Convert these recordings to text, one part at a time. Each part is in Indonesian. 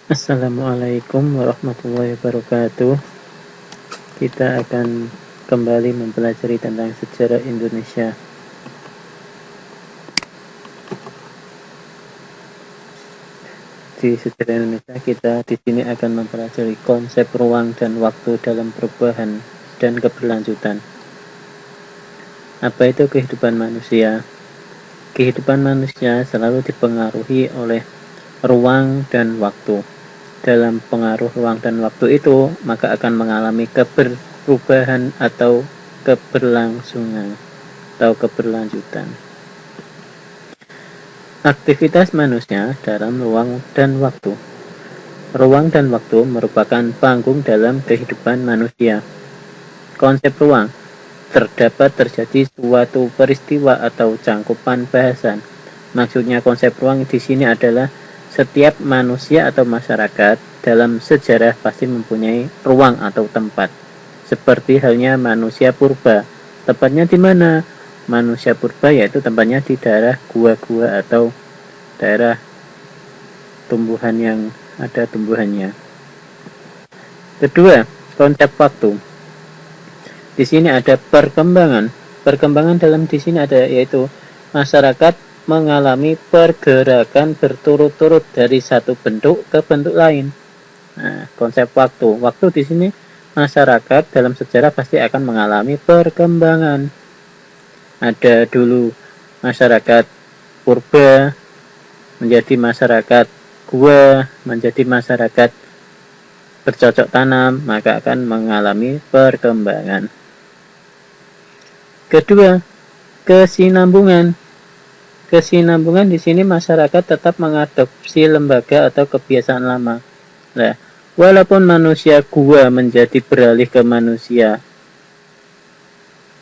Assalamualaikum warahmatullahi wabarakatuh. Kita akan kembali mempelajari tentang sejarah Indonesia. Di sejarah Indonesia kita di sini akan mempelajari konsep ruang dan waktu dalam perubahan dan keberlanjutan. Apa itu kehidupan manusia? Kehidupan manusia selalu dipengaruhi oleh ruang dan waktu. Dalam pengaruh ruang dan waktu itu, maka akan mengalami perubahan atau keberlangsungan atau keberlanjutan. Aktivitas manusia dalam ruang dan waktu. Ruang dan waktu merupakan panggung dalam kehidupan manusia. Konsep ruang terdapat terjadi suatu peristiwa atau cangkupan bahasan. Maksudnya konsep ruang di sini adalah setiap manusia atau masyarakat dalam sejarah pasti mempunyai ruang atau tempat. Seperti halnya manusia purba. Tempatnya di mana? Manusia purba yaitu tempatnya di daerah gua-gua atau daerah tumbuhan yang ada tumbuhannya. Kedua, konsep waktu. Di sini ada perkembangan. Perkembangan dalam di sini ada yaitu masyarakat mengalami pergerakan berturut-turut dari satu bentuk ke bentuk lain. Nah, konsep waktu. Waktu di sini masyarakat dalam sejarah pasti akan mengalami perkembangan. Ada dulu masyarakat purba menjadi masyarakat gua, menjadi masyarakat bercocok tanam, maka akan mengalami perkembangan. Kedua, kesinambungan. Kesinambungan di sini masyarakat tetap mengadopsi lembaga atau kebiasaan lama. Nah, walaupun manusia gua menjadi beralih ke manusia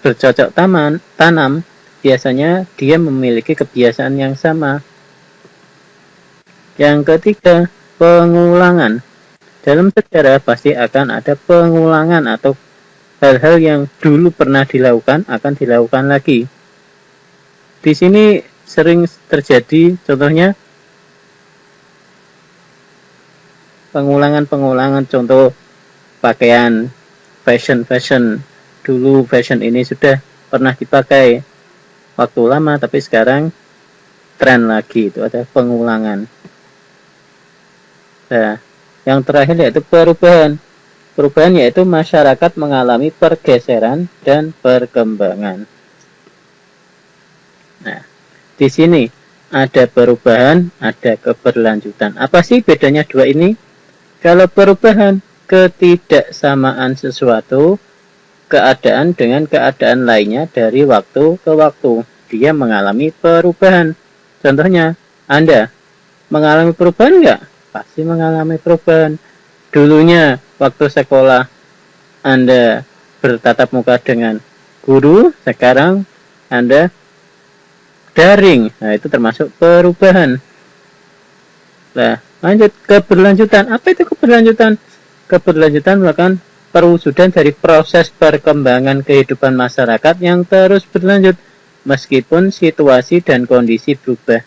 bercocok tanam, biasanya dia memiliki kebiasaan yang sama. Yang ketiga, pengulangan. Dalam sejarah pasti akan ada pengulangan atau hal-hal yang dulu pernah dilakukan akan dilakukan lagi. Di sini sering terjadi contohnya pengulangan contoh pakaian, fashion. Dulu fashion ini sudah pernah dipakai waktu lama tapi sekarang tren lagi, itu ada pengulangan. Nah, yang terakhir yaitu perubahan. Perubahan yaitu masyarakat mengalami pergeseran dan perkembangan. Nah, di sini ada perubahan, ada keberlanjutan. Apa sih bedanya dua ini? Kalau perubahan, ketidaksamaan sesuatu keadaan dengan keadaan lainnya dari waktu ke waktu. Dia mengalami perubahan. Contohnya, Anda mengalami perubahan enggak? Pasti mengalami perubahan. Dulunya waktu sekolah Anda bertatap muka dengan guru, sekarang Anda daring. Nah, itu termasuk perubahan. Nah, lanjut keberlanjutan. Apa itu keberlanjutan? Keberlanjutan merupakan perwujudan dari proses perkembangan kehidupan masyarakat yang terus berlanjut meskipun situasi dan kondisi berubah.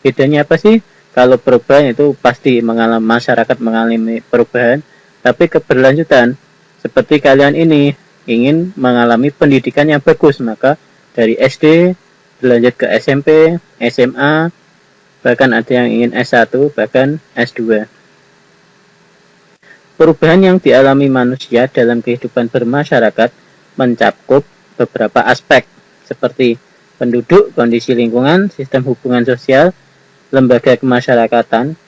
Bedanya apa sih? Kalau perubahan itu pasti masyarakat mengalami perubahan, tapi keberlanjutan seperti kalian ini ingin mengalami pendidikan yang bagus, maka dari SD berlanjut ke SMP, SMA, bahkan ada yang ingin S1, bahkan S2. Perubahan yang dialami manusia dalam kehidupan bermasyarakat mencakup beberapa aspek seperti penduduk, kondisi lingkungan, sistem hubungan sosial, lembaga kemasyarakatan.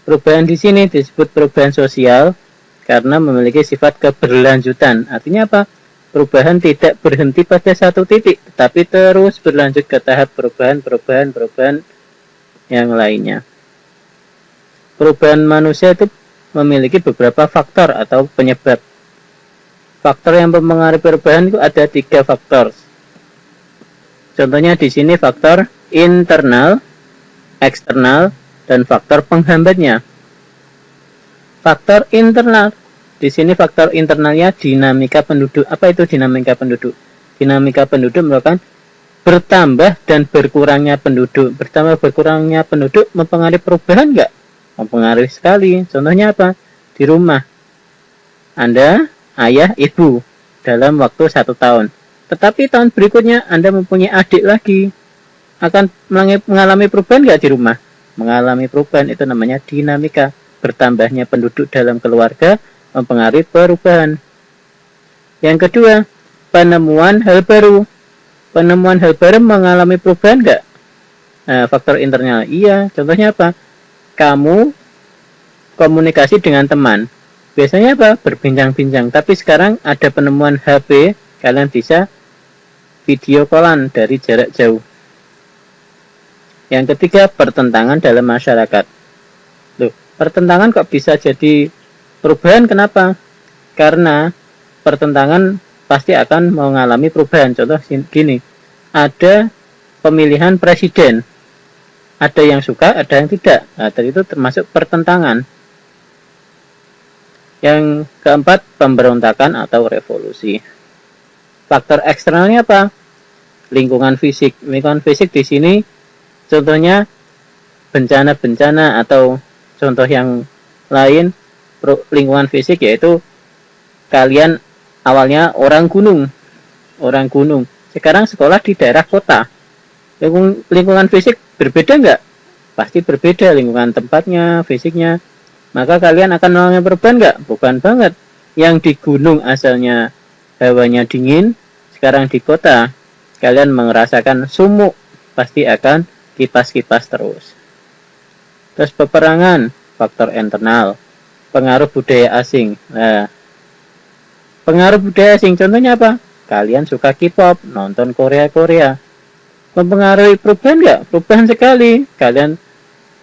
Perubahan di sini disebut perubahan sosial karena memiliki sifat keberlanjutan. Artinya apa? Perubahan tidak berhenti pada satu titik, tetapi terus berlanjut ke tahap perubahan yang lainnya. Perubahan manusia itu memiliki beberapa faktor atau penyebab. Faktor yang mempengaruhi perubahan itu ada 3 faktor. Contohnya di sini faktor internal, eksternal, dan faktor penghambatnya. Faktor internal. Di sini faktor internalnya dinamika penduduk. Apa itu dinamika penduduk? Dinamika penduduk merupakan bertambah dan berkurangnya penduduk. Bertambah berkurangnya penduduk mempengaruhi perubahan enggak? mempengaruhi sekali. Contohnya apa? Di rumah, Anda, ayah, ibu, dalam waktu 1 tahun. Tetapi tahun berikutnya Anda mempunyai adik lagi. Akan mengalami perubahan nggak di rumah? Mengalami perubahan, itu namanya dinamika. Bertambahnya penduduk dalam keluarga mempengaruhi perubahan. Yang kedua, penemuan hal baru. Penemuan hal baru mengalami perubahan nggak? Faktor internal. Iya, contohnya apa? Kamu komunikasi dengan teman. Biasanya apa? Berbincang-bincang. Tapi sekarang ada penemuan HP, kalian bisa video callan dari jarak jauh. Yang ketiga, pertentangan dalam masyarakat. Loh, pertentangan kok bisa jadi perubahan? Kenapa? Karena pertentangan pasti akan mengalami perubahan. Contoh gini, ada pemilihan presiden. Ada yang suka, ada yang tidak. Nah, itu termasuk pertentangan. Yang keempat, pemberontakan atau revolusi. Faktor eksternalnya apa? Lingkungan fisik. Lingkungan fisik di sini contohnya bencana-bencana atau contoh yang lain lingkungan fisik yaitu kalian awalnya orang gunung. Sekarang sekolah di daerah kota. Lingkungan fisik berbeda nggak? Pasti berbeda lingkungan tempatnya, fisiknya. Maka kalian akan mengalami perubahan nggak? Bukan banget. Yang di gunung asalnya hawanya dingin, sekarang di kota kalian merasakan sumuk, pasti akan kipas-kipas terus. Terus peperangan, faktor internal, pengaruh budaya asing. Nah, pengaruh budaya asing contohnya apa? Kalian suka K-pop, nonton Korea. Mempengaruhi perubahan nggak? Perubahan sekali. Kalian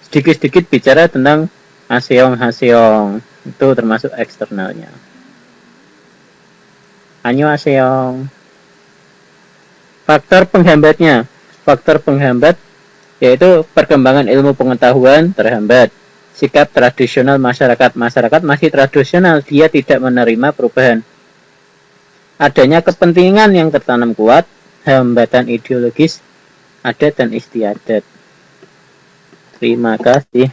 sedikit-sedikit bicara tentang haseong. Itu termasuk eksternalnya. Annyeonghaseyo. Faktor penghambatnya. Faktor penghambat yaitu perkembangan ilmu pengetahuan terhambat. Sikap tradisional masyarakat masih tradisional, dia tidak menerima perubahan. Adanya kepentingan yang tertanam kuat, hambatan ideologis, adat dan istiadat. Terima kasih.